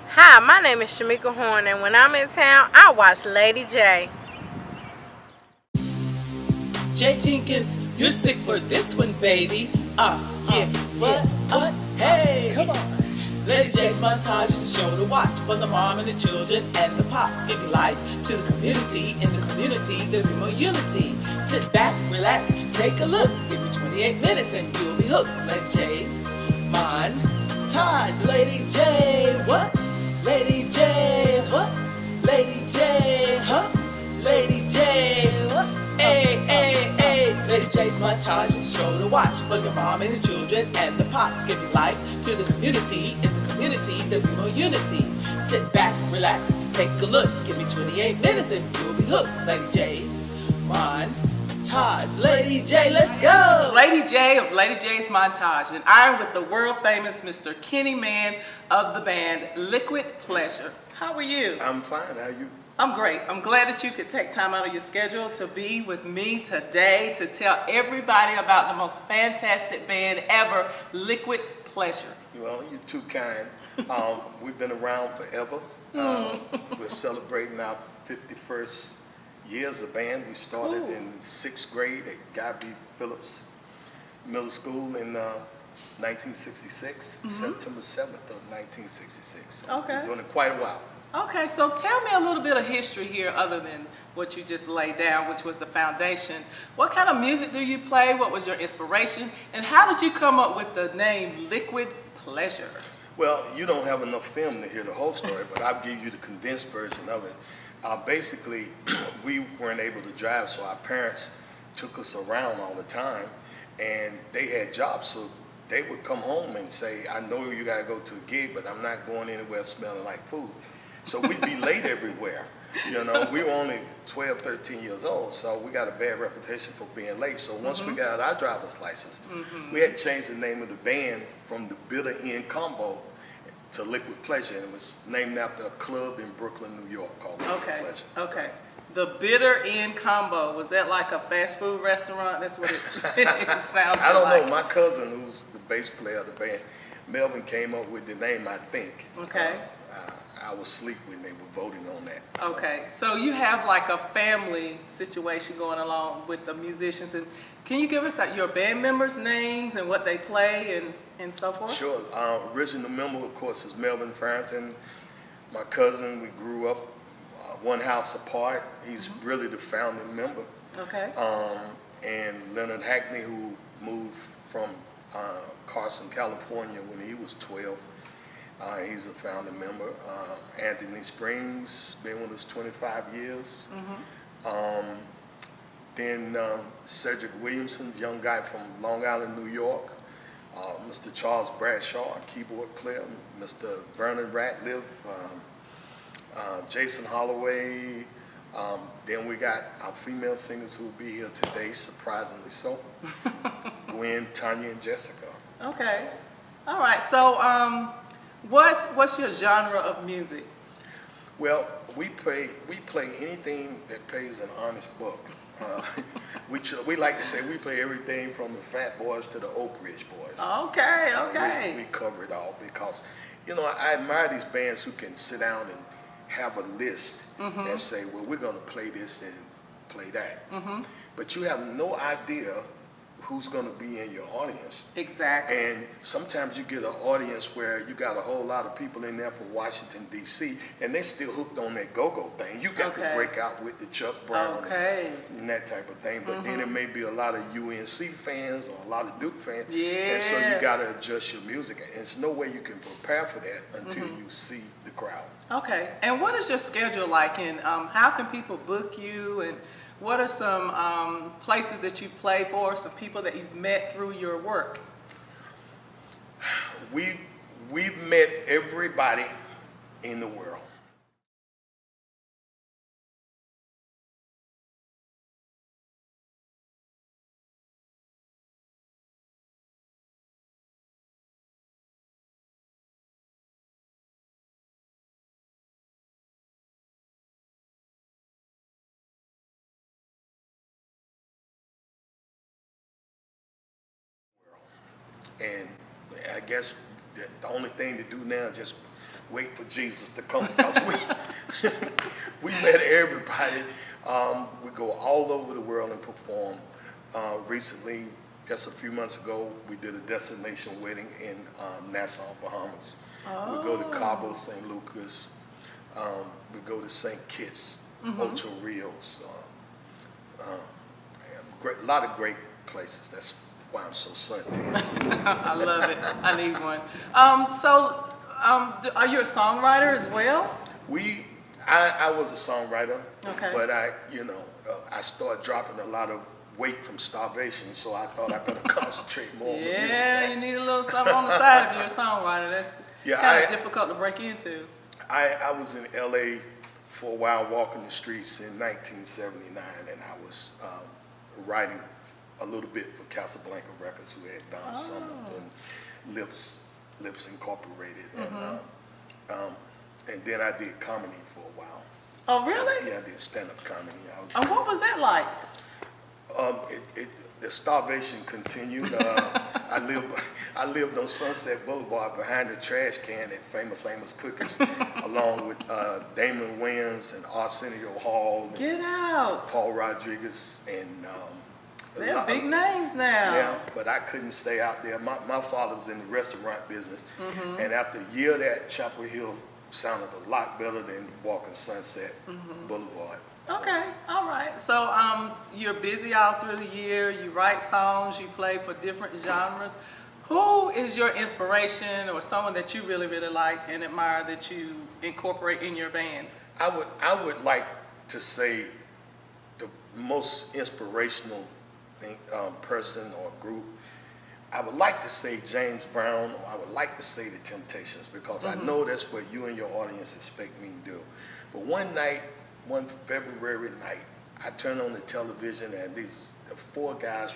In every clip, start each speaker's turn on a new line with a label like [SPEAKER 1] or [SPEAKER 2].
[SPEAKER 1] Hi, my name is Shamika Horn, and when I'm in town, I watch Lady J.
[SPEAKER 2] Jay Jenkins, you're sick for this one, baby. Yeah, what? Hey, come on. Lady J's montage is a show to watch for the mom and the children and the pops, giving life to the community. In the community, there'll be more unity. Sit back, relax, take a look. Give me 28 minutes and you'll be hooked. Lady J's montage. Lady J, what? Lady J, what? Lady J, huh? Lady J, what? Hey, hey, hey. Lady J's montage is a show to watch for your mom and the children and the pops, giving life to the community. In the community, there'll be more unity. Sit back, relax, take a look. Give me 28 minutes and you'll be hooked. Lady J's montage. Lady J, let's go. Lady J of Lady J's montage, and I'm with the world famous Mr. Kenny Mann of the band Liquid Pleasure. How are you?
[SPEAKER 3] I'm fine. How are you?
[SPEAKER 2] I'm great. I'm glad that you could take time out of your schedule to be with me today to tell everybody about the most fantastic band ever, Liquid Pleasure.
[SPEAKER 3] Well, you're too kind. We've been around forever. We're celebrating our 51st year as a band. We started in 6th grade at Guy B. Phillips Middle School in 1966, September 7th of 1966. So
[SPEAKER 2] Okay.
[SPEAKER 3] we've been doing it quite a while.
[SPEAKER 2] Okay, so tell me a little bit of history here other than what you just laid down, which was the foundation. What kind of music do you play? What was your inspiration? And how did you come up with the name Liquid Pleasure?
[SPEAKER 3] Well, you don't have enough film to hear the whole story, but I'll give you the condensed version of it. Basically, we weren't able to drive, so our parents took us around all the time, and they had jobs, so they would come home and say, I know you gotta go to a gig, but I'm not going anywhere smelling like food. So we'd be late everywhere. You know, we were only 12, 13 years old, so we got a bad reputation for being late. So once we got our driver's license, we had changed the name of the band from the Bitter End Combo to Liquid Pleasure, and it was named after a club in Brooklyn, New York called Liquid Pleasure.
[SPEAKER 2] Okay. The Bitter End Combo, was that like a fast food restaurant? That's what it, it sounded
[SPEAKER 3] I don't
[SPEAKER 2] like.
[SPEAKER 3] know. My cousin, who's the bass player of the band, Melvin, came up with the name, I think.
[SPEAKER 2] Okay.
[SPEAKER 3] I was asleep when they were voting on that. So.
[SPEAKER 2] Okay, so you have like a family situation going along with the musicians, and can you give us your band members' names and what they play and so forth?
[SPEAKER 3] Sure. Original member, of course, is Melvin Farrington. My cousin, we grew up one house apart. He's really the founding member.
[SPEAKER 2] Okay.
[SPEAKER 3] And Leonard Hackney, who moved from Carson, California when he was 12. He's a founding member. Anthony Springs, been with us 25 years. Then Cedric Williamson, young guy from Long Island, New York. Mr. Charles Bradshaw, a keyboard player. Mr. Vernon Ratliff, Jason Holloway. Then we got our female singers who will be here today, surprisingly so. Gwen, Tanya, and Jessica.
[SPEAKER 2] Okay. All right. So, what's your genre of music?
[SPEAKER 3] Well, we play anything that pays an honest buck. We like to say we play everything from the Fat Boys to the Oak Ridge Boys.
[SPEAKER 2] Okay. Okay.
[SPEAKER 3] We cover it all because, you know, I admire these bands who can sit down and have a list and say, well, we're going to play this and play that. But you have no idea who's going to be in your audience.
[SPEAKER 2] Exactly.
[SPEAKER 3] And sometimes you get an audience where you got a whole lot of people in there from Washington, D.C., and they're still hooked on that go-go thing. You got to break out with the Chuck Brown and that type of thing. But then there may be a lot of UNC fans or a lot of Duke fans.
[SPEAKER 2] Yeah.
[SPEAKER 3] And so you got to adjust your music. And there's no way you can prepare for that until you see the crowd.
[SPEAKER 2] Okay. And what is your schedule like, and how can people book you, and what are some places that you play for, some people that you've met through your work?
[SPEAKER 3] We've met everybody in the world. And I guess the only thing to do now is just wait for Jesus to come because we met everybody. We go all over the world and perform. Recently, just a few months ago, we did a destination wedding in Nassau, Bahamas. We go to Cabo, St. Lucas. We go to St. Kitts, Ocho Rios. A lot of great places. That's why I'm so suntan.
[SPEAKER 2] I love it. I need one. Are you a songwriter as well?
[SPEAKER 3] I was a songwriter,
[SPEAKER 2] Okay.
[SPEAKER 3] but I started dropping a lot of weight from starvation, so I thought I better concentrate more on the music.
[SPEAKER 2] Yeah, you need a little something on the side if you're a songwriter. That's kind of difficult to break into.
[SPEAKER 3] I was in LA for a while walking the streets in 1979, and I was writing a little bit for Casablanca Records, who had Don Summer and Lips Incorporated, and then I did comedy for a while.
[SPEAKER 2] Oh, really?
[SPEAKER 3] Yeah, I did stand-up comedy.
[SPEAKER 2] And what was that like?
[SPEAKER 3] The starvation continued. I lived on Sunset Boulevard behind the trash can at Famous Amos Cookies, along with Damon Wayans and Arsenio Hall.
[SPEAKER 2] Get out.
[SPEAKER 3] Paul Rodriguez and
[SPEAKER 2] They're big names now.
[SPEAKER 3] Yeah, but I couldn't stay out there. My father was in the restaurant business, and after a year of that, Chapel Hill sounded a lot better than walking Sunset Boulevard.
[SPEAKER 2] Okay, all right. So you're busy all through the year. You write songs. You play for different genres. Who is your inspiration, or someone that you really, really like and admire that you incorporate in your band?
[SPEAKER 3] I would like to say the most inspirational person or group. I would like to say James Brown, or I would like to say the Temptations, because I know that's what you and your audience expect me to do. But one February night, I turned on the television, and these 4 guys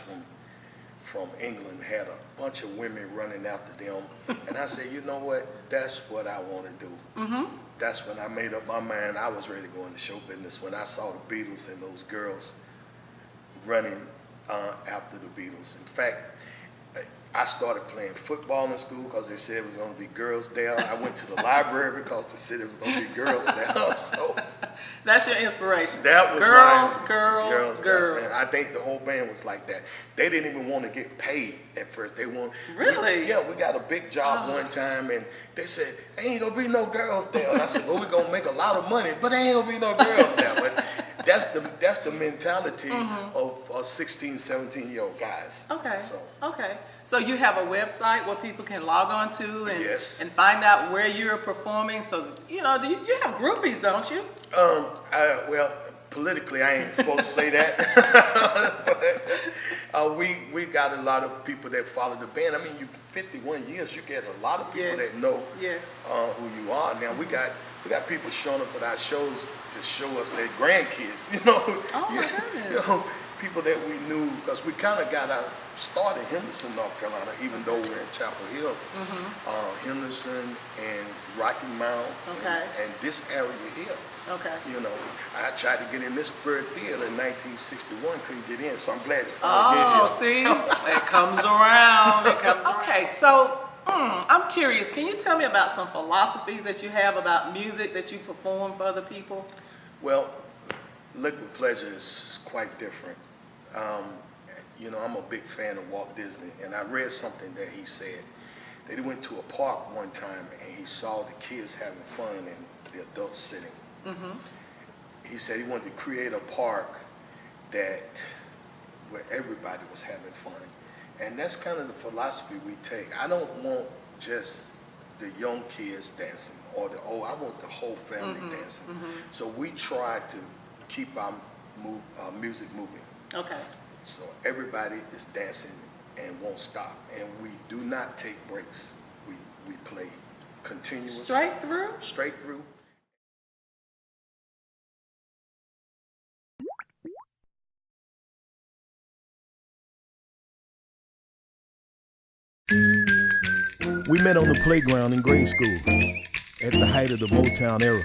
[SPEAKER 3] from England had a bunch of women running after them, and I said, you know what? That's what I want to do. That's when I made up my mind. I was ready to go into show business when I saw the Beatles and those girls running after the Beatles. In fact, I started playing football in school because they said it was going to be girls there. I went to the library because they said it was going to be girls there. So
[SPEAKER 2] that's your inspiration.
[SPEAKER 3] That was
[SPEAKER 2] girls.
[SPEAKER 3] And I think the whole band was like that. They didn't even want to get paid at first. They want
[SPEAKER 2] really.
[SPEAKER 3] We got a big job one time, and they said ain't gonna be no girls there. And I said, well, we're gonna make a lot of money, but there ain't gonna be no girls there. But that's the mentality of 16, 17-year-old guys.
[SPEAKER 2] Okay. So you have a website where people can log on to and find out where you're performing. So you have groupies, don't you?
[SPEAKER 3] Well, politically, I ain't supposed to say that. But we got a lot of people that follow the band. I mean, 51 years, you get a lot of people that know who you are. Now we got people showing up at our shows to show us their grandkids.
[SPEAKER 2] Oh my goodness.
[SPEAKER 3] People that we knew, because we kind of got our start in Henderson, North Carolina, even though we're in Chapel Hill. Henderson and Rocky Mount and this area here.
[SPEAKER 2] Okay.
[SPEAKER 3] I tried to get in this Bird Theater in 1961, couldn't get in, so I'm glad to finally get here.
[SPEAKER 2] Oh, see? It comes around. Okay, so I'm curious. Can you tell me about some philosophies that you have about music that you perform for other people?
[SPEAKER 3] Well, Liquid Pleasure is quite different. I'm a big fan of Walt Disney, and I read something that he said. That he went to a park one time, and he saw the kids having fun and the adults sitting. He said he wanted to create a park where everybody was having fun. And that's kind of the philosophy we take. I don't want just the young kids dancing or the old. I want the whole family dancing. So we try to keep our music moving. Okay. So everybody is dancing and won't stop. And we do not take breaks. We play continuous.
[SPEAKER 2] Straight through?
[SPEAKER 3] Straight through. We met on the playground in grade school at the height of the Motown era.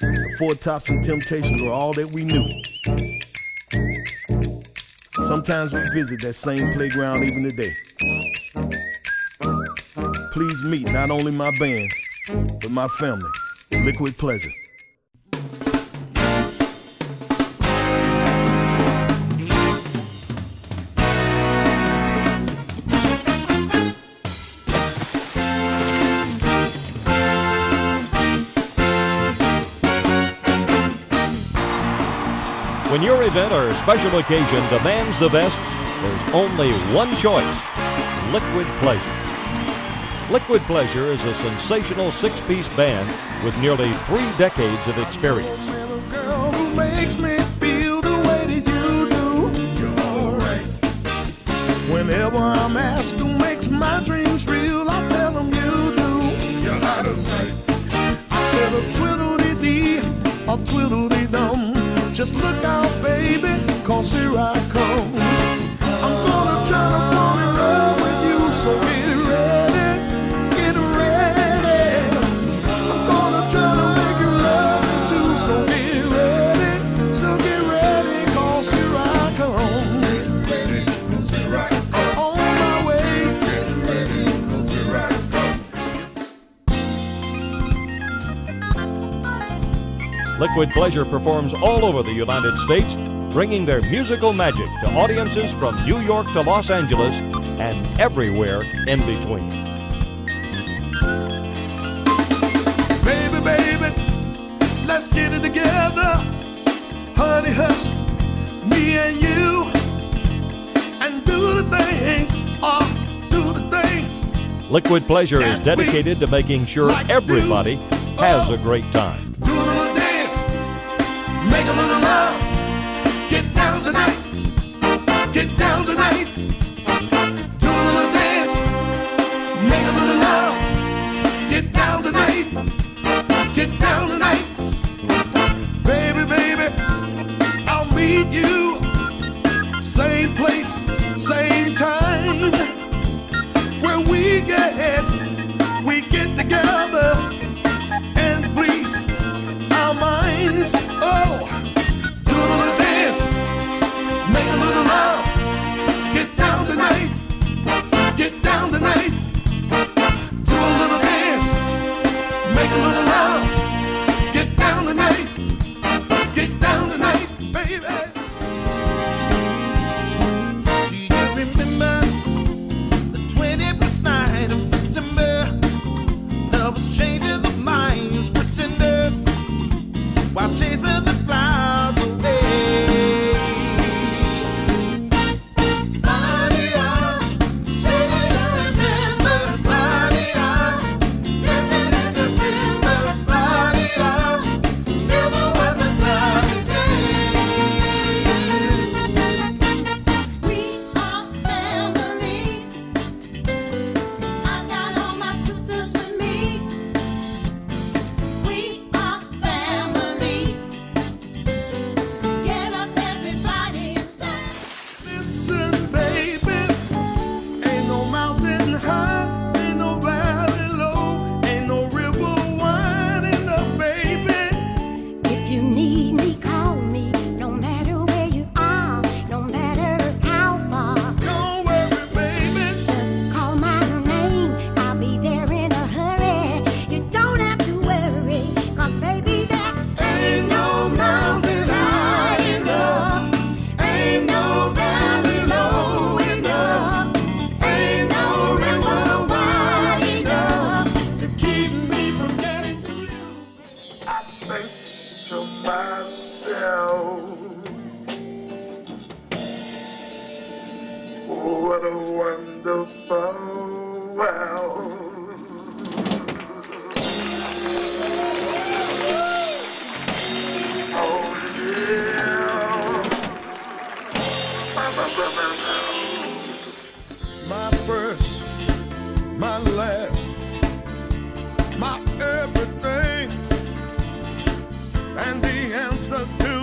[SPEAKER 3] The Four Tops and Temptations were all that we knew. Sometimes we visit that same playground even today. please meet not only my band, but my family, Liquid Pleasure.
[SPEAKER 4] When your event or special occasion demands the best, there's only one choice: Liquid Pleasure. Liquid Pleasure is a sensational six-piece band with nearly 3 decades of experience.
[SPEAKER 3] Girl who makes me feel the way that you do. You're alright. Whenever I'm asked who makes my dreams real, I tell them you do. You're out of sight. I said a twiddle-dee-dee, a twiddle-dee-dum. Just look out, baby, 'cause here I come. I'm gonna try to fall in love with you, so get ready, get ready. I'm gonna try to make you love me too, so get ready, 'cause here I come. Get ready, 'cause here I come. On my way. Get ready, 'cause here I come.
[SPEAKER 4] Liquid Pleasure performs all over the United States, bringing their musical magic to audiences from New York to Los Angeles and everywhere in between.
[SPEAKER 3] Baby, baby, let's get it together. Honey, hush, me and you, and do the things, do the things.
[SPEAKER 4] Liquid Pleasure is dedicated to making sure everybody has a great time.
[SPEAKER 3] Do a little dance, make a little love, get down tonight, get down tonight. Do a little dance, make a little love, get down tonight, get down tonight. Baby, baby, I'll meet you, same place, same time, where we get together and please our minds. Oh, do a little dance, make a little love, get down tonight, get down tonight. Do a little dance, make a little love, get down tonight, get down tonight, baby. Do you remember the 21st night of September? Love was changing the minds, pretenders, while chasing the clouds away. Maria, say that you remember. Maria, dancing in September. Maria, never was a cloudy day.
[SPEAKER 5] We are family. I got all my sisters with me. We are family. Get up, everybody, and sing.
[SPEAKER 3] Listen, baby, ain't no mountain high, ain't no valley low, ain't no river winding up, baby.
[SPEAKER 6] If you need me, call me. No matter where you are, no matter how far.
[SPEAKER 3] Don't worry, baby.
[SPEAKER 6] Just call my name. I'll be there in a hurry. You don't have to worry, 'cause baby, there ain't no mountain high enough. Ain't no valley low enough. Ain't no river wide enough to keep me from getting to you.
[SPEAKER 3] I think to myself, what a wonderful world. Oh yeah. My first, my last, my everything, and the answer to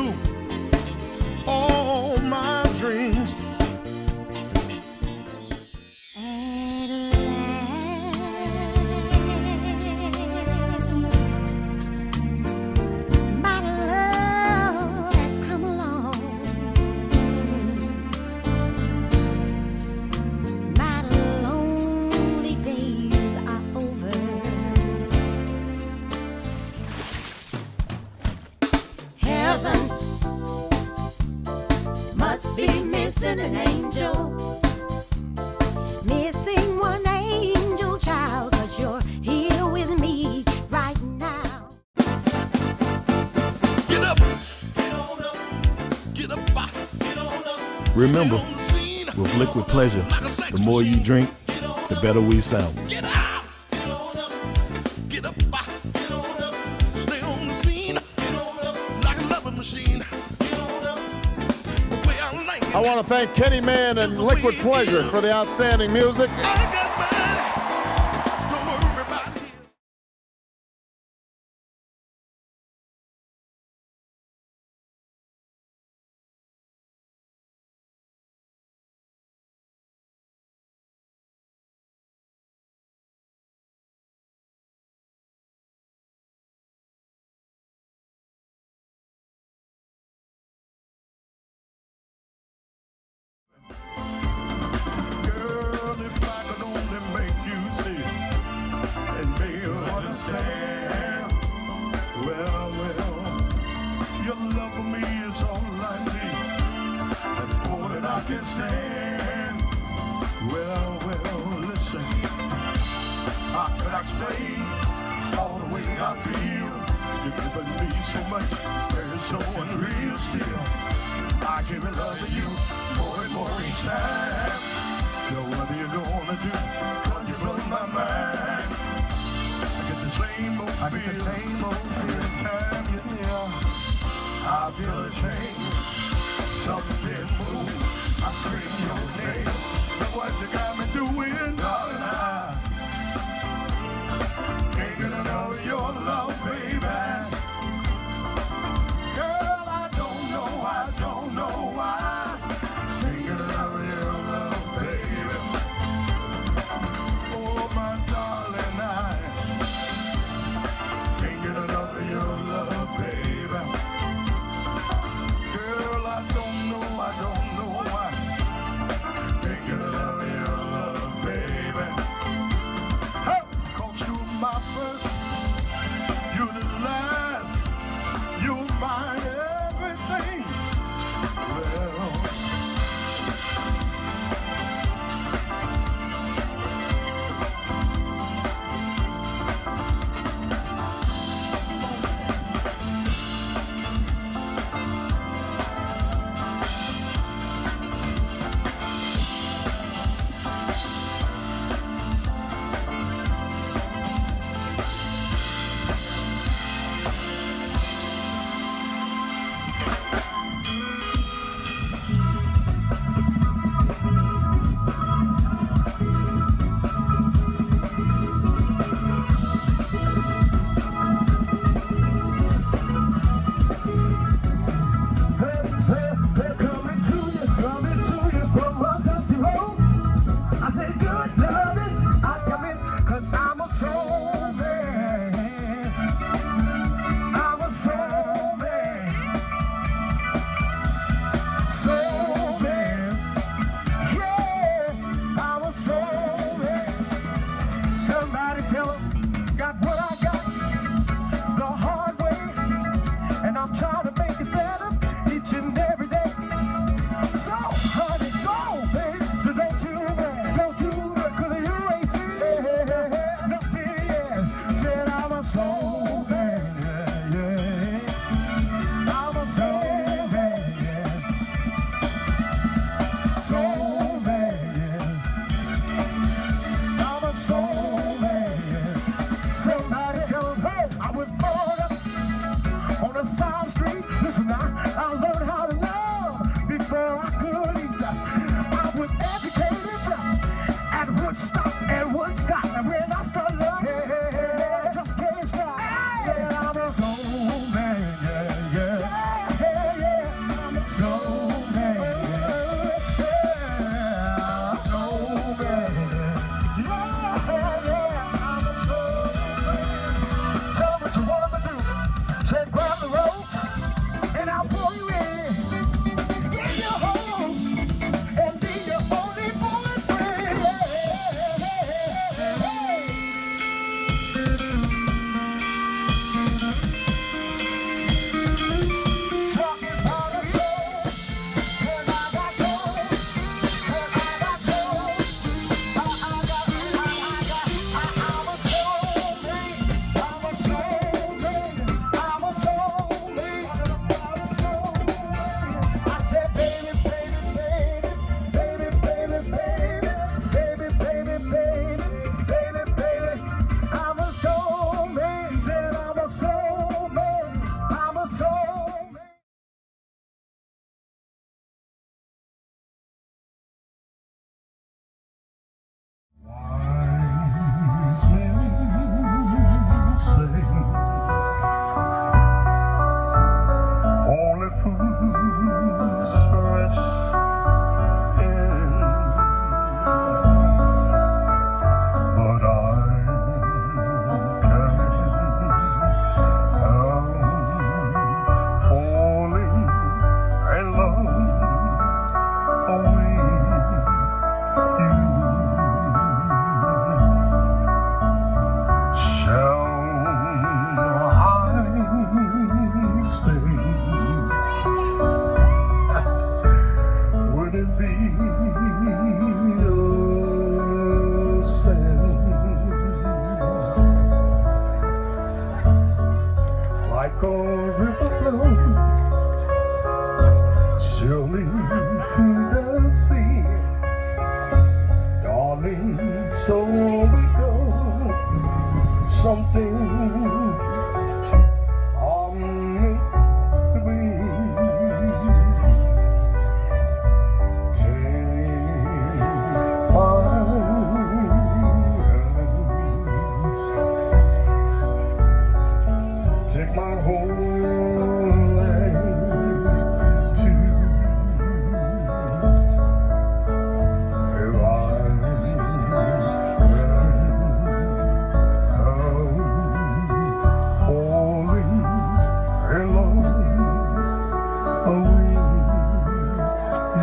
[SPEAKER 3] all my dreams.
[SPEAKER 6] My love has come along. My lonely days are than an angel. Missing one angel child, 'cause you're here with me right now.
[SPEAKER 7] Get up, get on up, get up, get on up.
[SPEAKER 8] Remember, with Liquid Pleasure, the more you drink, the better we sound.
[SPEAKER 7] Get out, get on up, get up, get on up. Stay on the scene, get on up, like a loving machine. Get on up, the way I like it.
[SPEAKER 9] I want to thank Kenny Mann and Liquid Pleasure for the outstanding music.
[SPEAKER 7] I got mine. Don't worry about it. Girl, if I could only make you see and make you understand. Well, your love for me is all I need. That's more than I can stand. Well, listen. How can I explain all the way I feel? You've given me so much, it's so unreal still. I give it love to you more and more each time. So what are you gonna do? 'Cause you blow my mind. I get the same old feeling every time you're near. I feel the change, something moves. I scream your name. Look what you got me doing, darling. I can't get enough of your love, baby. Girl, I don't know why. Can't get enough of your love, baby. Oh, my darling, I can't get enough of your love, baby. Girl, I don't know why. Can't get enough of your love, baby. Hey, 'cause you're my first, you're the last, you're my everything. Well, they're coming to you from a dusty road. I say good loving, I come in 'cause I'm a soul man. I'm a soul man. Soul man. Yeah, I'm a soul man. Somebody tell 'em, got what I got the hard way, and I'm trying to make it better each and every day. So, honey, so, baby, so don't you worry, 'cause you ain't seen nothing yet. Said I'm a soul man, yeah. I'm a soul man, yeah. Soul man, yeah. I'm a soul man, yeah. Somebody tell 'em, hey, I was born up on a side street. Listen now, I learned how to love before I could eat. I was educated at Woodstock and Woodstock. And when I started loving, I just can't stop. Said I'm a soul man, yeah, yeah. Yeah, I'm a soul man, yeah. Soul man, yeah, I'm a soul man. Tell me what you want me to do. Say grab the rope and I'll pull you in. Get your home and be your only Like a river flows surely to the sea, darling, so we go. Something are meant to be. Take my whole life too. If I falling in love with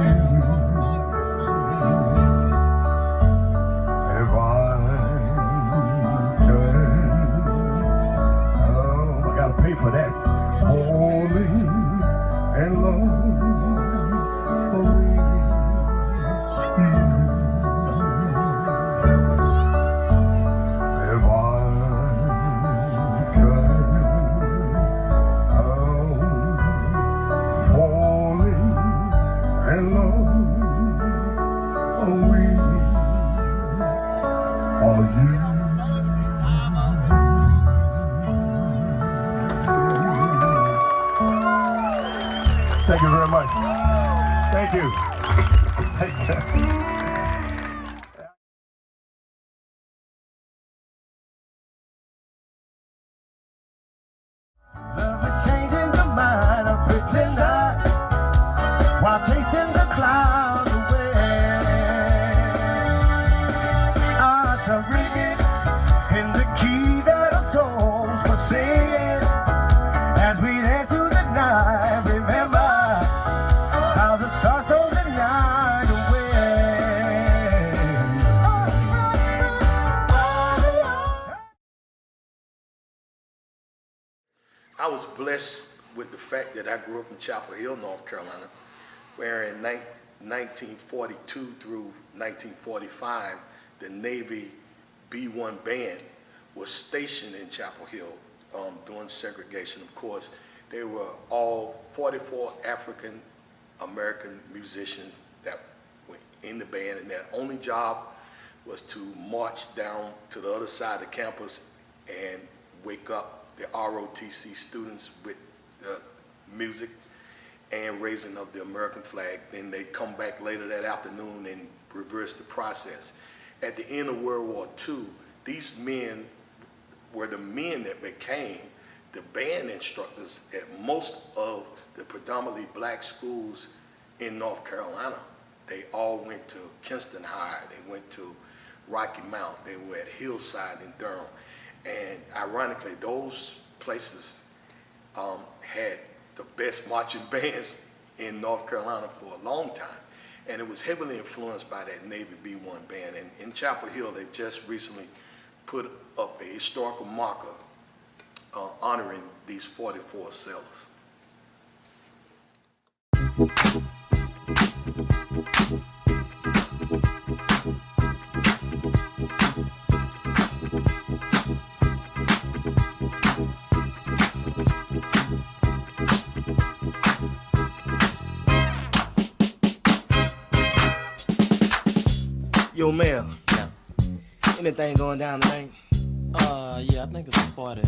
[SPEAKER 7] you. If I gotta pay for that. Falling in love with you. If I falling in love with you. Are you? Thank you very much. Thank you. Thank you. Love is changing the mind of pretenders while chasing the clouds away. Hearts are ringing in the key that our souls were singing as we dance through the night. Remember how the stars stole the night away.
[SPEAKER 3] I was blessed with the fact that I grew up in Chapel Hill, North Carolina, where in 1942 through 1945, the Navy B-1 band was stationed in Chapel Hill during segregation. Of course, they were all 44 African American musicians that were in the band, and their only job was to march down to the other side of the campus and wake up the ROTC students with music and raising of the American flag. Then they come back later that afternoon and reverse the process. At the end of World War II, these men were the men that became the band instructors at most of the predominantly black schools in North Carolina. They all went to Kinston High, they went to Rocky Mount, they were at Hillside in Durham. And ironically, those places had the best marching bands in North Carolina for a long time. And it was heavily influenced by that Navy B-1 band. And in Chapel Hill, they just recently put up a historical marker honoring these 44 sailors.
[SPEAKER 10] Yo, Mel. Yeah. Anything going down tonight?
[SPEAKER 11] Yeah, I think it's a party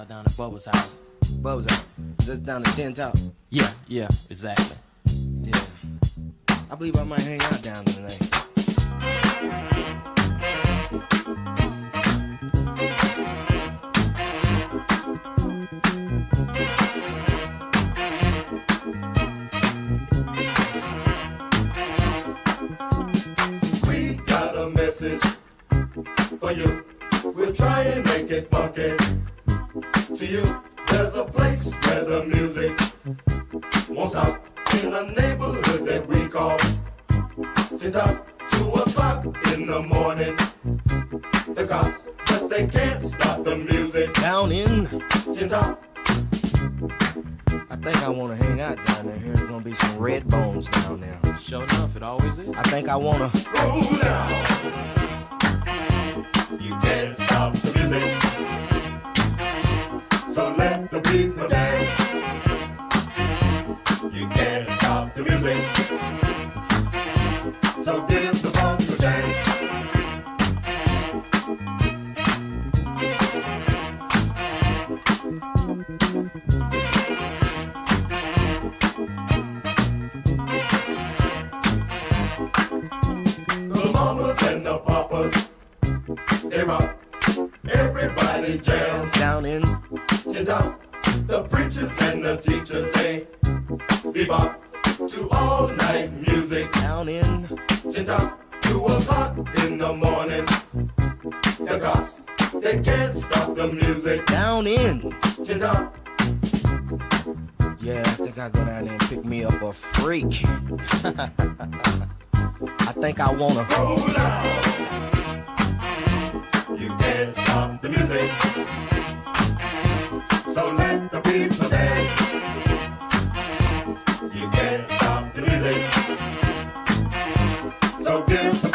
[SPEAKER 11] down at Bubba's house.
[SPEAKER 10] Bubba's house? Just down the 10 top?
[SPEAKER 11] Yeah, exactly.
[SPEAKER 10] Yeah. I believe I might hang out down there tonight.
[SPEAKER 7] Message for you. We'll try and make it funky. To you, there's a place where the music won't stop. In a neighborhood that we call Tip-Top. 2 o'clock in the morning, the cops, but they can't stop the music.
[SPEAKER 10] Down in
[SPEAKER 7] Tip-Top.
[SPEAKER 10] I think I want to hang out down down there. Here's gonna be some red bones down there.
[SPEAKER 11] Sure enough, it always is.
[SPEAKER 10] I think I wanna
[SPEAKER 7] Roll down. You can't stop the music. So let the people dance. You can't stop the music. So give the funk a chance. The mamas and the papas, they rock. Everybody jams
[SPEAKER 10] down in
[SPEAKER 7] Tin-Top. The preachers and the teachers say bebop to all night music.
[SPEAKER 10] Down in
[SPEAKER 7] Tin-Top, 2 o'clock in the morning. The cops, they can't stop the music.
[SPEAKER 10] down in.
[SPEAKER 7] Tin-Top,
[SPEAKER 10] Yeah, I think I'll go down there and pick me up a freak. I think I wanna
[SPEAKER 7] roll down. You can't stop the music. So let the people dance. You can't stop the music. So give